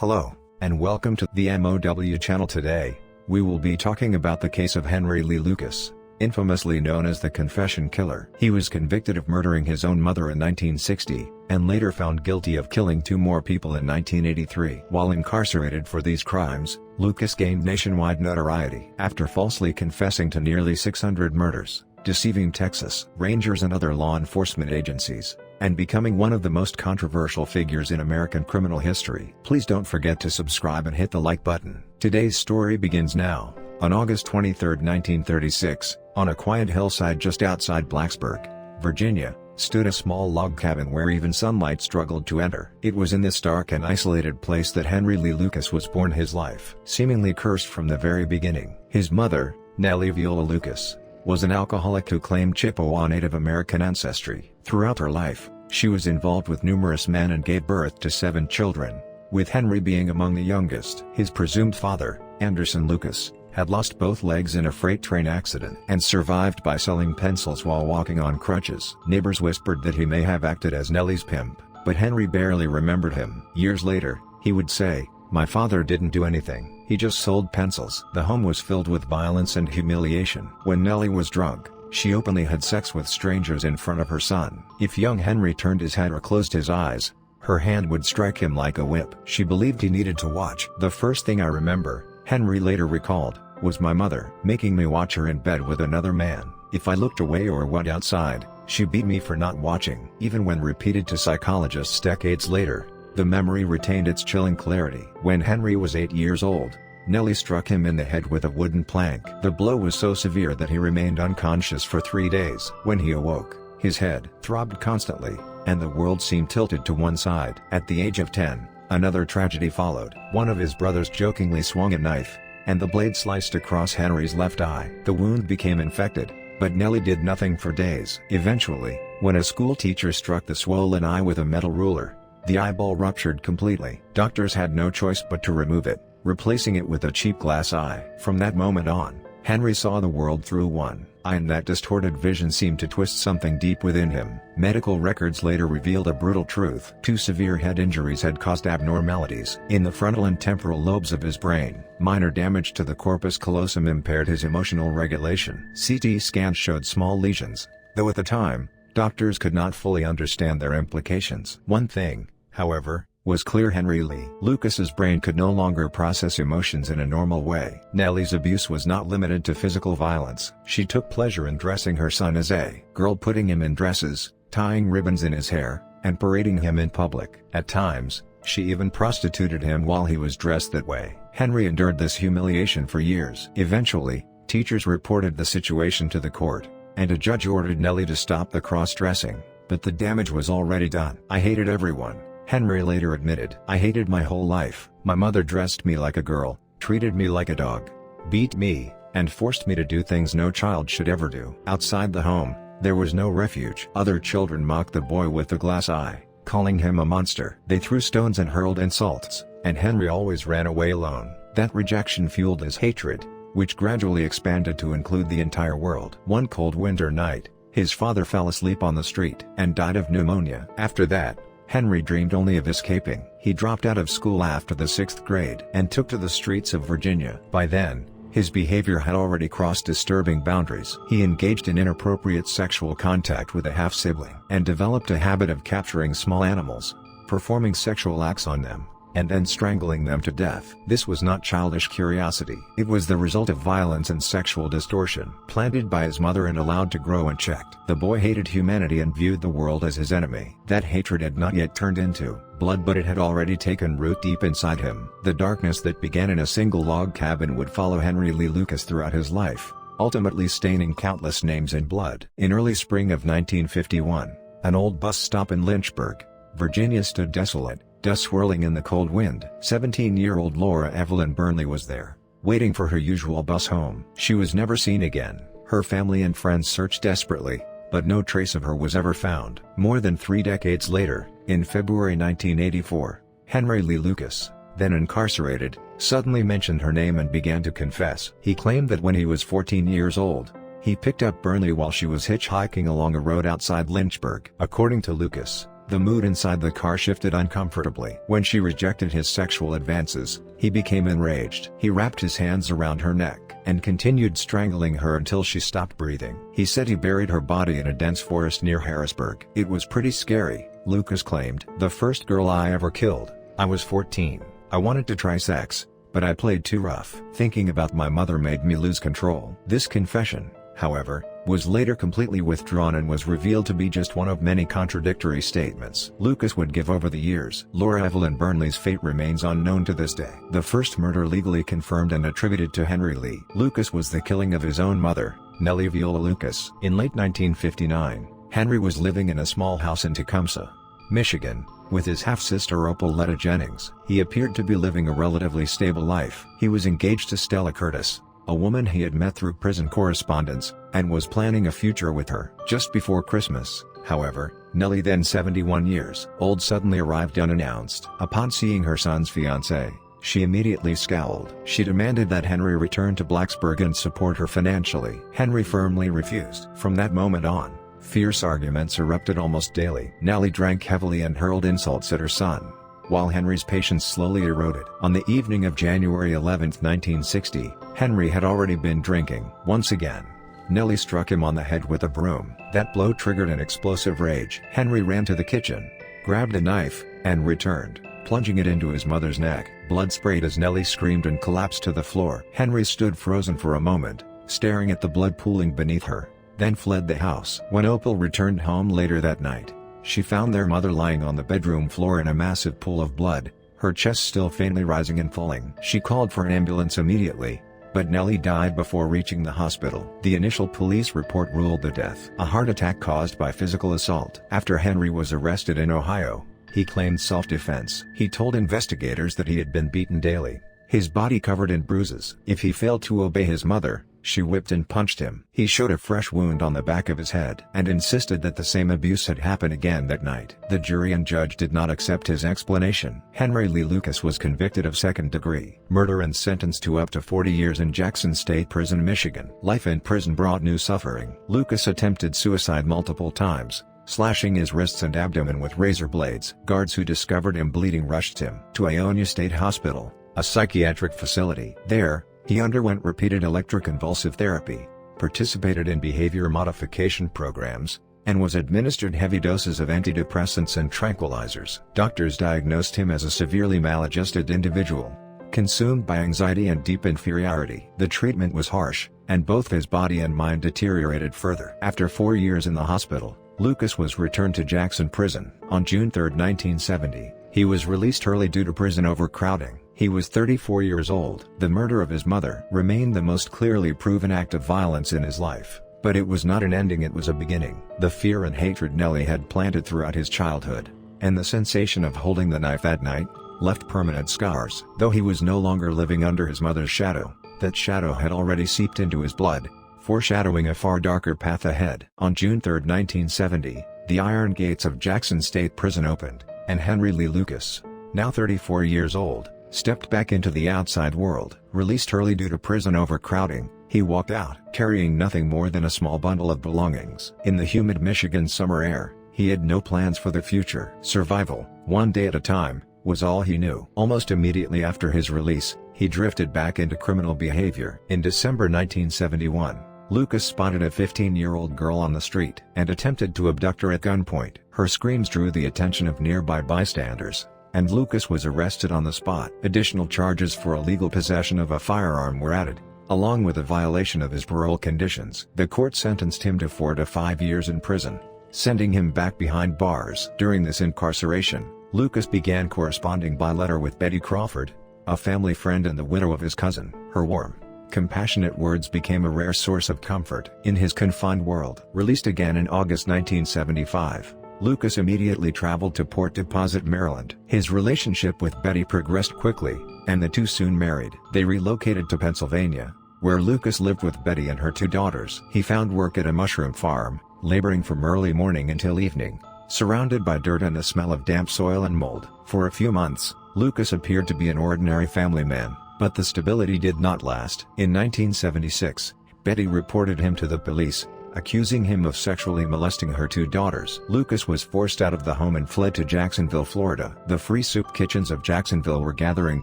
Hello, and welcome to the M.O.W. channel. Today, we will be talking about the case of Henry Lee Lucas, infamously known as the Confession Killer. He was convicted of murdering his own mother in 1960, and later found guilty of killing two more people in 1983. While incarcerated for these crimes, Lucas gained nationwide notoriety after falsely confessing to nearly 600 murders, deceiving Texas Rangers and other law enforcement agencies, and becoming one of the most controversial figures in American criminal history. Please don't forget to subscribe and hit the like button. Today's story begins now. On August 23, 1936, on a quiet hillside just outside Blacksburg, Virginia, stood a small log cabin where even sunlight struggled to enter. It was in this dark and isolated place that Henry Lee Lucas was born, his life seemingly cursed from the very beginning. His mother, Nellie Viola Lucas, was an alcoholic who claimed Chippewa Native American ancestry. Throughout her life, she was involved with numerous men and gave birth to 7 children, with Henry being among the youngest. His presumed father, Anderson Lucas, had lost both legs in a freight train accident and survived by selling pencils while walking on crutches. Neighbors whispered that he may have acted as Nellie's pimp, but Henry barely remembered him. Years later, he would say, "My father didn't do anything. He just sold pencils." The home was filled with violence and humiliation. When Nellie was drunk, she openly had sex with strangers in front of her son. If young Henry turned his head or closed his eyes, her hand would strike him like a whip. She believed he needed to watch. "The first thing I remember," Henry later recalled, "was my mother making me watch her in bed with another man. If I looked away or went outside, she beat me for not watching." Even when repeated to psychologists decades later, the memory retained its chilling clarity. When Henry was 8 years old, Nellie struck him in the head with a wooden plank. The blow was so severe that he remained unconscious for 3 days. When he awoke, his head throbbed constantly, and the world seemed tilted to one side. At the age of 10, another tragedy followed. One of his brothers jokingly swung a knife, and the blade sliced across Henry's left eye. The wound became infected, but Nellie did nothing for days. Eventually, when a school teacher struck the swollen eye with a metal ruler, the eyeball ruptured completely. Doctors had no choice but to remove it, replacing it with a cheap glass eye. From that moment on, Henry saw the world through one eye, and that distorted vision seemed to twist something deep within him. Medical records later revealed a brutal truth. 2 severe head injuries had caused abnormalities in the frontal and temporal lobes of his brain. Minor damage to the corpus callosum impaired his emotional regulation. CT scans showed small lesions, though at the time, doctors could not fully understand their implications. One thing, however, was clear: Henry Lee Lucas's brain could no longer process emotions in a normal way. Nellie's abuse was not limited to physical violence. She took pleasure in dressing her son as a girl, putting him in dresses, tying ribbons in his hair, and parading him in public. At times, she even prostituted him while he was dressed that way. Henry endured this humiliation for years. Eventually, teachers reported the situation to the court, and a judge ordered Nellie to stop the cross-dressing, but the damage was already done. "I hated everyone," Henry later admitted. "I hated my whole life. My mother dressed me like a girl, treated me like a dog, beat me, and forced me to do things no child should ever do." Outside the home, there was no refuge. Other children mocked the boy with the glass eye, calling him a monster. They threw stones and hurled insults, and Henry always ran away alone. That rejection fueled his hatred, which gradually expanded to include the entire world. One cold winter night, his father fell asleep on the street and died of pneumonia. After that, Henry dreamed only of escaping. He dropped out of school after the 6th grade and took to the streets of Virginia. By then, his behavior had already crossed disturbing boundaries. He engaged in inappropriate sexual contact with a half-sibling and developed a habit of capturing small animals, performing sexual acts on them, and then strangling them to death. This was not childish curiosity. It was the result of violence and sexual distortion, planted by his mother and allowed to grow unchecked. The boy hated humanity and viewed the world as his enemy. That hatred had not yet turned into blood, but it had already taken root deep inside him. The darkness that began in a single log cabin would follow Henry Lee Lucas throughout his life, ultimately staining countless names in blood. In early spring of 1951, an old bus stop in Lynchburg, Virginia stood desolate, dust swirling in the cold wind. 17-year-old Laura Evelyn Burnley was there, waiting for her usual bus home. She was never seen again. Her family and friends searched desperately, but no trace of her was ever found. More than 3 decades later, in February 1984, Henry Lee Lucas, then incarcerated, suddenly mentioned her name and began to confess. He claimed that when he was 14 years old, he picked up Burnley while she was hitchhiking along a road outside Lynchburg. According to Lucas, The mood inside the car shifted uncomfortably. When she rejected his sexual advances, he became enraged. He wrapped his hands around her neck and continued strangling her until she stopped breathing. He said he buried her body in a dense forest near Harrisburg. "It was pretty scary," Lucas claimed. "The first girl I ever killed. I was 14. I wanted to try sex, but I played too rough. Thinking about my mother made me lose control." This confession, however, was later completely withdrawn and was revealed to be just one of many contradictory statements Lucas would give over the years. Laura Evelyn Burnley's fate remains unknown to this day. The first murder legally confirmed and attributed to Henry Lee Lucas was the killing of his own mother, Nellie Viola Lucas. In late 1959, Henry was living in a small house in Tecumseh, Michigan, with his half-sister Opaletta Jennings. He appeared to be living a relatively stable life. He was engaged to Stella Curtis, a woman he had met through prison correspondence, and was planning a future with her. Just before Christmas, however, Nellie, then 71 years old, suddenly arrived unannounced. Upon seeing her son's fiancée, she immediately scowled. She demanded that Henry return to Blacksburg and support her financially. Henry firmly refused. From that moment on, fierce arguments erupted almost daily. Nellie drank heavily and hurled insults at her son, while Henry's patience slowly eroded. On the evening of January 11, 1960, Henry had already been drinking. Once again, Nellie struck him on the head with a broom. That blow triggered an explosive rage. Henry ran to the kitchen, grabbed a knife, and returned, plunging it into his mother's neck. Blood sprayed as Nellie screamed and collapsed to the floor. Henry stood frozen for a moment, staring at the blood pooling beneath her, then fled the house. When Opal returned home later that night, she found their mother lying on the bedroom floor in a massive pool of blood, her chest still faintly rising and falling. She called for an ambulance immediately, but Nellie died before reaching the hospital. The initial police report ruled the death a heart attack caused by physical assault. After Henry was arrested in Ohio, he claimed self-defense. He told investigators that he had been beaten daily, his body covered in bruises. If he failed to obey his mother, she whipped and punched him. He showed a fresh wound on the back of his head and insisted that the same abuse had happened again that night. The jury and judge did not accept his explanation. Henry Lee Lucas was convicted of second-degree murder and sentenced to up to 40 years in Jackson State Prison, Michigan. Life in prison brought new suffering. Lucas attempted suicide multiple times, slashing his wrists and abdomen with razor blades. Guards who discovered him bleeding rushed him to Ionia State Hospital, a psychiatric facility. There, he underwent repeated electroconvulsive therapy, participated in behavior modification programs, and was administered heavy doses of antidepressants and tranquilizers. Doctors diagnosed him as a severely maladjusted individual, consumed by anxiety and deep inferiority. The treatment was harsh, and both his body and mind deteriorated further. After 4 years in the hospital, Lucas was returned to Jackson Prison. On June 3, 1970, he was released early due to prison overcrowding. He was 34 years old. The murder of his mother remained the most clearly proven act of violence in his life, but it was not an ending, it was a beginning. The fear and hatred Nellie had planted throughout his childhood, and the sensation of holding the knife that night, left permanent scars. Though he was no longer living under his mother's shadow, that shadow had already seeped into his blood, foreshadowing a far darker path ahead. On June 3, 1970, the iron gates of Jackson State Prison opened, and Henry Lee Lucas, now 34 years old, stepped back into the outside world. Released early due to prison overcrowding, he walked out, carrying nothing more than a small bundle of belongings. In the humid Michigan summer air, he had no plans for the future. Survival, one day at a time, was all he knew. Almost immediately after his release, he drifted back into criminal behavior. In December 1971, Lucas spotted a 15-year-old girl on the street and attempted to abduct her at gunpoint. Her screams drew the attention of nearby bystanders, and Lucas was arrested on the spot. Additional charges for illegal possession of a firearm were added, along with a violation of his parole conditions. The court sentenced him to 4 to 5 years in prison, sending him back behind bars. During this incarceration, Lucas began corresponding by letter with Betty Crawford, a family friend and the widow of his cousin. Her warm, compassionate words became a rare source of comfort in his confined world. Released again in August 1975, Lucas immediately traveled to Port Deposit, Maryland. His relationship with Betty progressed quickly, and the two soon married. They relocated to Pennsylvania, where Lucas lived with Betty and her 2 daughters. He found work at a mushroom farm, laboring from early morning until evening, surrounded by dirt and the smell of damp soil and mold. For a few months, Lucas appeared to be an ordinary family man, but the stability did not last. In 1976, Betty reported him to the police, accusing him of sexually molesting her 2 daughters. Lucas was forced out of the home and fled to Jacksonville, Florida. The free soup kitchens of Jacksonville were gathering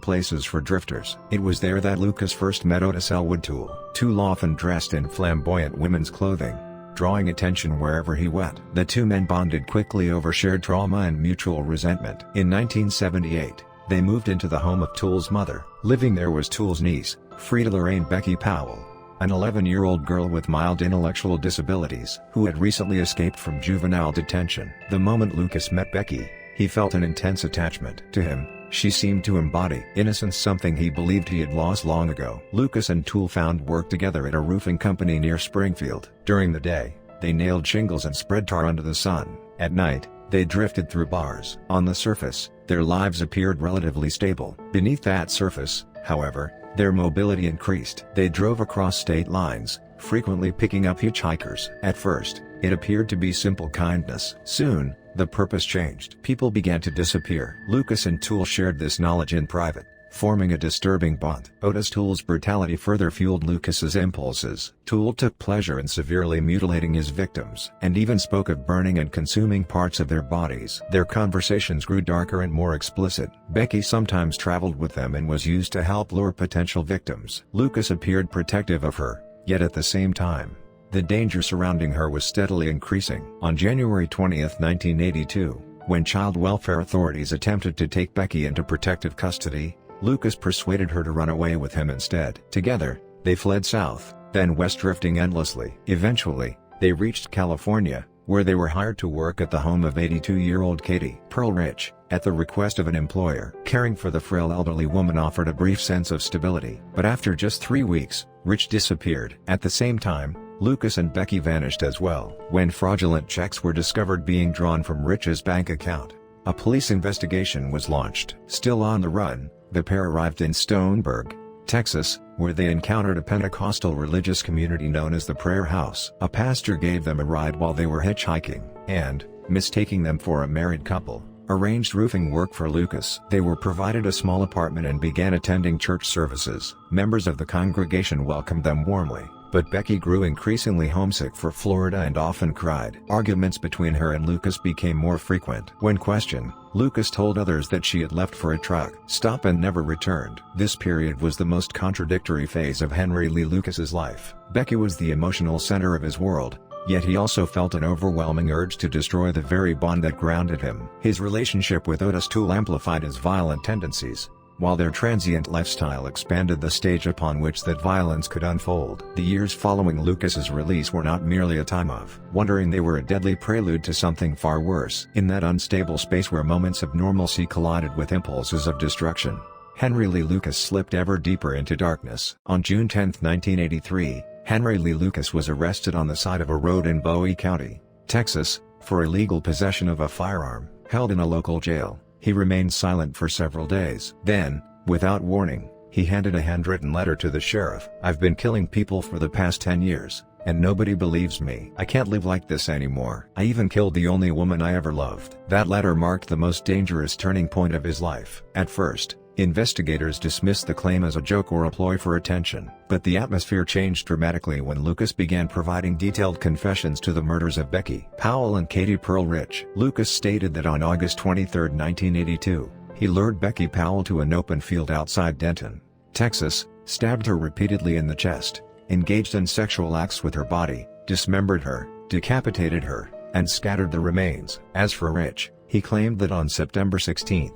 places for drifters. It was there that Lucas first met Otis Elwood Toole often dressed in flamboyant women's clothing, drawing attention wherever he went. The 2 men bonded quickly over shared trauma and mutual resentment. In 1978, they moved into the home of Toole's mother. Living there was Toole's niece, Frida Lorraine Becky Powell, an 11-year-old girl with mild intellectual disabilities, who had recently escaped from juvenile detention. The moment Lucas met Becky, he felt an intense attachment. To him, she seemed to embody innocence, something he believed he had lost long ago. Lucas and Toole found work together at a roofing company near Springfield. During the day, they nailed shingles and spread tar under the sun. At night, they drifted through bars. On the surface, their lives appeared relatively stable. Beneath that surface, however, their mobility increased. They drove across state lines, frequently picking up hitchhikers. At first, it appeared to be simple kindness. Soon, the purpose changed. People began to disappear. Lucas and Toole shared this knowledge in private, forming a disturbing bond. Otis Toole's brutality further fueled Lucas's impulses. Toole took pleasure in severely mutilating his victims, and even spoke of burning and consuming parts of their bodies. Their conversations grew darker and more explicit. Becky sometimes traveled with them and was used to help lure potential victims. Lucas appeared protective of her, yet at the same time, the danger surrounding her was steadily increasing. On January 20, 1982, when child welfare authorities attempted to take Becky into protective custody, Lucas persuaded her to run away with him instead. Together, they fled south, then west, drifting endlessly. Eventually, they reached California, where they were hired to work at the home of 82-year-old Katie Pearl Rich, at the request of an employer. Caring for the frail elderly woman offered a brief sense of stability. But after just 3 weeks, Rich disappeared. At the same time, Lucas and Becky vanished as well. When fraudulent checks were discovered being drawn from Rich's bank account, a police investigation was launched. Still on the run, the pair arrived in Stoneburg, Texas, where they encountered a Pentecostal religious community known as the Prayer House. A pastor gave them a ride while they were hitchhiking, and, mistaking them for a married couple, arranged roofing work for Lucas. They were provided a small apartment and began attending church services. Members of the congregation welcomed them warmly, but Becky grew increasingly homesick for Florida and often cried. Arguments between her and Lucas became more frequent. When questioned, Lucas told others that she had left for a truck stop and never returned. This period was the most contradictory phase of Henry Lee Lucas's life. Becky was the emotional center of his world, yet he also felt an overwhelming urge to destroy the very bond that grounded him. His relationship with Otis Toole amplified his violent tendencies, while their transient lifestyle expanded the stage upon which that violence could unfold. The years following Lucas's release were not merely a time of wondering, they were a deadly prelude to something far worse. In that unstable space where moments of normalcy collided with impulses of destruction, Henry Lee Lucas slipped ever deeper into darkness. On June 10, 1983, Henry Lee Lucas was arrested on the side of a road in Bowie County, Texas, for illegal possession of a firearm. Held in a local jail, he remained silent for several days. Then, without warning, he handed a handwritten letter to the sheriff. "I've been killing people for the past 10 years, and nobody believes me. I can't live like this anymore. I even killed the only woman I ever loved." That letter marked the most dangerous turning point of his life. At first, investigators dismissed the claim as a joke or a ploy for attention. But the atmosphere changed dramatically when Lucas began providing detailed confessions to the murders of Becky Powell and Katie Pearl Rich. Lucas stated that on August 23, 1982, he lured Becky Powell to an open field outside Denton, Texas, stabbed her repeatedly in the chest, engaged in sexual acts with her body, dismembered her, decapitated her, and scattered the remains. As for Rich, he claimed that on September 16,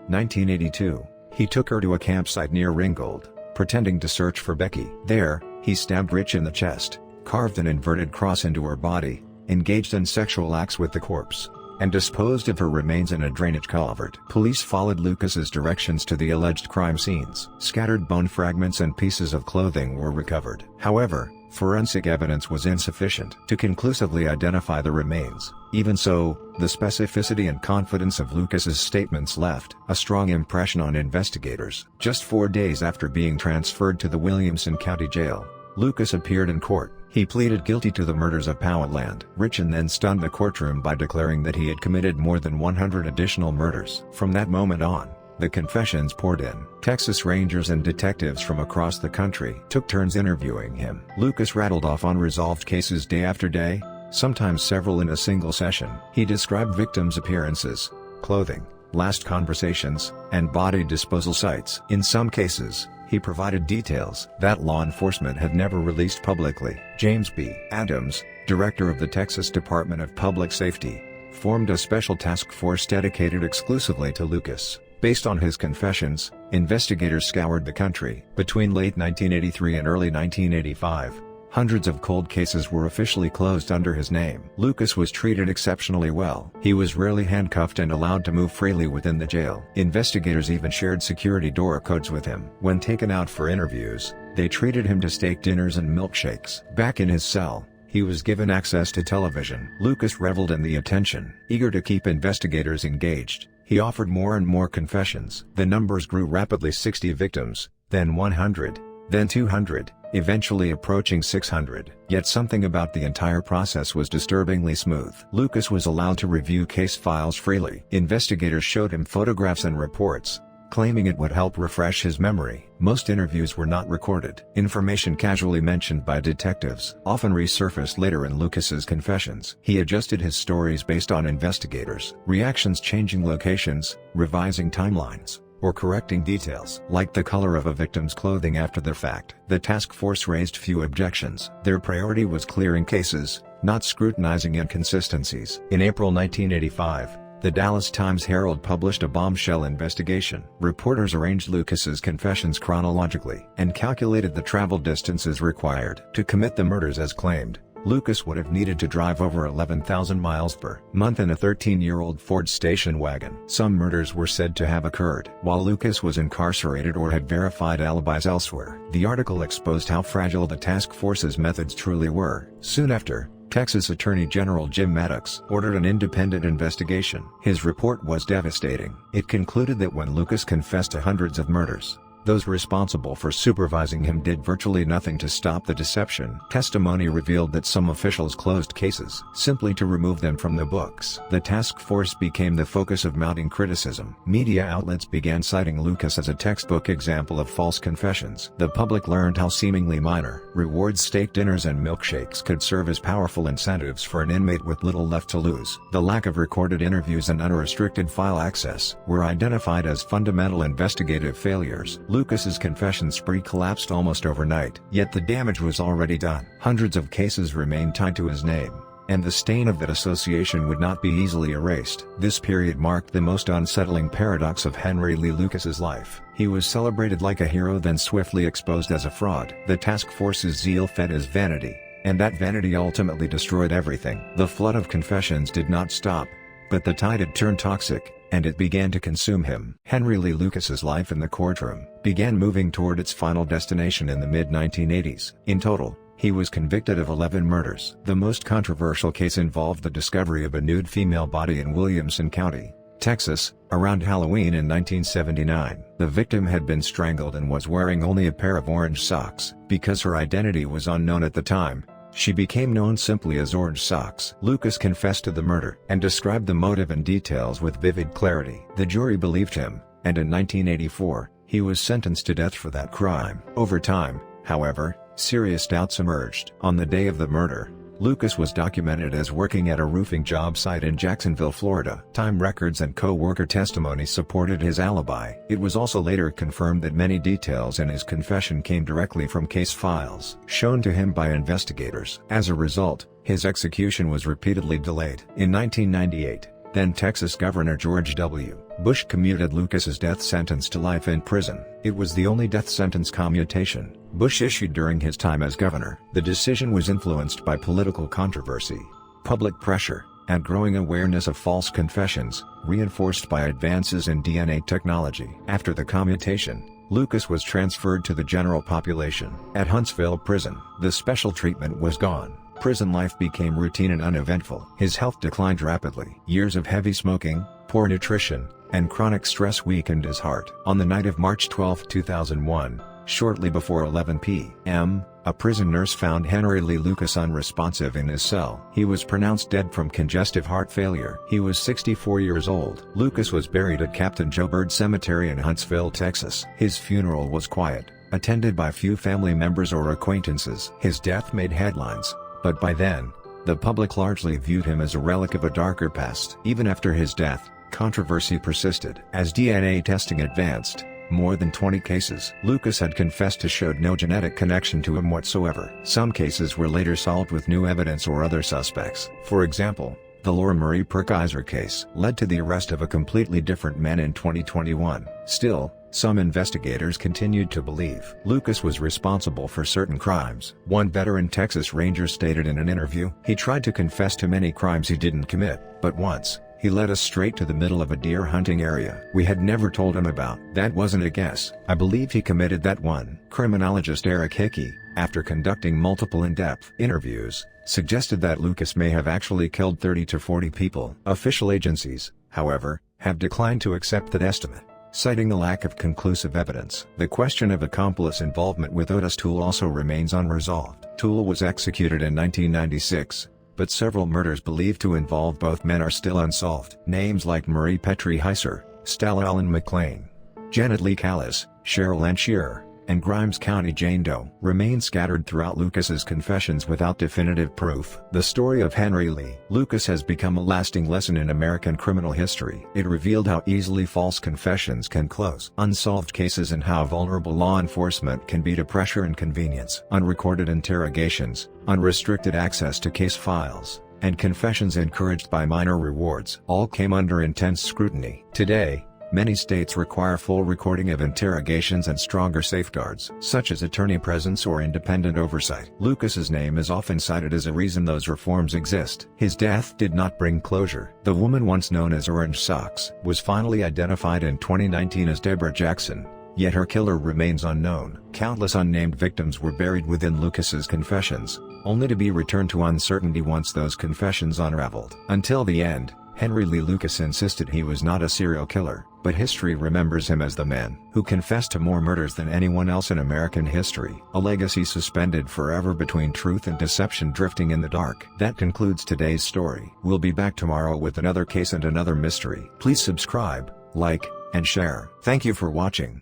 1982, he took her to a campsite near Ringgold, pretending to search for Becky. There, he stabbed Rich in the chest, carved an inverted cross into her body, engaged in sexual acts with the corpse, and disposed of her remains in a drainage culvert. Police followed Lucas's directions to the alleged crime scenes. Scattered bone fragments and pieces of clothing were recovered. However, forensic evidence was insufficient to conclusively identify the remains. Even so, the specificity and confidence of Lucas's statements left a strong impression on investigators. Just 4 days after being transferred to the Williamson County Jail, Lucas appeared in court. He pleaded guilty to the murders of Powell and Rich and then stunned the courtroom by declaring that he had committed more than 100 additional murders. From that moment on, The confessions poured in. Texas Rangers and detectives from across the country took turns interviewing him. Lucas rattled off unresolved cases day after day, sometimes several in a single session. He described victims' appearances, clothing, last conversations, and body disposal sites. In some cases, he provided details that law enforcement had never released publicly. James B. Adams, director of the Texas Department of Public Safety, formed a special task force dedicated exclusively to Lucas. Based on his confessions, investigators scoured the country. Between late 1983 and early 1985, hundreds of cold cases were officially closed under his name. Lucas was treated exceptionally well. He was rarely handcuffed and allowed to move freely within the jail. Investigators even shared security door codes with him. When taken out for interviews, they treated him to steak dinners and milkshakes. Back in his cell, he was given access to television. Lucas reveled in the attention. Eager to keep investigators engaged, he offered more and more confessions. The numbers grew rapidly: 60 victims, then 100, then 200, eventually approaching 600. Yet something about the entire process was disturbingly smooth. Lucas was allowed to review case files freely. Investigators showed him photographs and reports, claiming it would help refresh his memory. Most interviews were not recorded. Information casually mentioned by detectives often resurfaced later in Lucas's confessions. He adjusted his stories based on investigators' reactions, changing locations, revising timelines, or correcting details, like the color of a victim's clothing after the fact. The task force raised few objections. Their priority was clearing cases, not scrutinizing inconsistencies. In April 1985, the Dallas Times-Herald published a bombshell investigation. Reporters arranged Lucas's confessions chronologically and calculated the travel distances required to commit the murders as claimed. Lucas would have needed to drive over 11,000 miles per month in a 13-year-old Ford station wagon. Some murders were said to have occurred while Lucas was incarcerated or had verified alibis elsewhere. The article exposed how fragile the task force's methods truly were. Soon after, Texas Attorney General Jim Maddox ordered an independent investigation. His report was devastating. It concluded that when Lucas confessed to hundreds of murders, those responsible for supervising him did virtually nothing to stop the deception. Testimony revealed that some officials closed cases simply to remove them from the books. The task force became the focus of mounting criticism. Media outlets began citing Lucas as a textbook example of false confessions. The public learned how seemingly minor rewards, steak dinners and milkshakes, could serve as powerful incentives for an inmate with little left to lose. The lack of recorded interviews and unrestricted file access were identified as fundamental investigative failures. Lucas's confession spree collapsed almost overnight. Yet the damage was already done. Hundreds of cases remained tied to his name, and the stain of that association would not be easily erased. This period marked the most unsettling paradox of Henry Lee Lucas's life. He was celebrated like a hero, then swiftly exposed as a fraud. The task force's zeal fed his vanity, and that vanity ultimately destroyed everything. The flood of confessions did not stop, but the tide had turned toxic, and it began to consume him. Henry Lee Lucas's life in the courtroom began moving toward its final destination in the mid-1980s. In total, he was convicted of 11 murders. The most controversial case involved the discovery of a nude female body in Williamson County, Texas, around Halloween in 1979. The victim had been strangled and was wearing only a pair of orange socks. Because her identity was unknown at the time, she became known simply as Orange Socks. Lucas confessed to the murder and described the motive and details with vivid clarity. The jury believed him, and in 1984, he was sentenced to death for that crime. Over time, however, serious doubts emerged. On the day of the murder, Lucas was documented as working at a roofing job site in Jacksonville, Florida. Time records and co-worker testimony supported his alibi. It was also later confirmed that many details in his confession came directly from case files shown to him by investigators. As a result, his execution was repeatedly delayed. In 1998, then Texas Governor George W. Bush commuted Lucas's death sentence to life in prison. It was the only death sentence commutation Bush issued during his time as governor. The decision was influenced by political controversy, public pressure, and growing awareness of false confessions, reinforced by advances in DNA technology. After the commutation, Lucas was transferred to the general population. At Huntsville Prison, the special treatment was gone. Prison life became routine and uneventful. His health declined rapidly. Years of heavy smoking, poor nutrition, and chronic stress weakened his heart. On the night of March 12, 2001, Shortly before 11 p.m., a prison nurse found Henry Lee Lucas unresponsive in his cell. He was pronounced dead from congestive heart failure. He was 64 years old. Lucas was buried at Captain Joe Bird Cemetery in Huntsville, Texas. His funeral was quiet, attended by few family members or acquaintances. His death made headlines, but by then, the public largely viewed him as a relic of a darker past. Even after his death, controversy persisted. As DNA testing advanced, more than 20 cases Lucas had confessed to showed no genetic connection to him whatsoever. Some cases were later solved with new evidence or other suspects. For example, the Laura Marie Perkiser case led to the arrest of a completely different man in 2021. Still, some investigators continued to believe Lucas was responsible for certain crimes. One veteran Texas Ranger stated in an interview, "He tried to confess to many crimes he didn't commit, but once, he led us straight to the middle of a deer hunting area we had never told him about. That wasn't a guess. I believe he committed that one." Criminologist Eric Hickey, after conducting multiple in-depth interviews, suggested that Lucas may have actually killed 30 to 40 people. Official agencies, however, have declined to accept that estimate, citing the lack of conclusive evidence. The question of accomplice involvement with Otis Toole also remains unresolved. Toole was executed in 1996. But several murders believed to involve both men are still unsolved. Names like Marie Petrie Heiser, Stella Ellen McLean, Janet Lee Callis, Cheryl Ann Shearer, and Grimes County Jane Doe remain scattered throughout Lucas's confessions without definitive proof. The story of Henry Lee Lucas has become a lasting lesson in American criminal history. It revealed how easily false confessions can close unsolved cases and how vulnerable law enforcement can be to pressure and convenience. Unrecorded interrogations, unrestricted access to case files, and confessions encouraged by minor rewards all came under intense scrutiny. Today, many states require full recording of interrogations and stronger safeguards, such as attorney presence or independent oversight. Lucas's name is often cited as a reason those reforms exist. His death did not bring closure. The woman once known as Orange Socks was finally identified in 2019 as Deborah Jackson, yet her killer remains unknown. Countless unnamed victims were buried within Lucas's confessions, only to be returned to uncertainty once those confessions unraveled. Until the end, Henry Lee Lucas insisted he was not a serial killer, but history remembers him as the man who confessed to more murders than anyone else in American history. A legacy suspended forever between truth and deception, drifting in the dark. That concludes today's story. We'll be back tomorrow with another case and another mystery. Please subscribe, like, and share. Thank you for watching.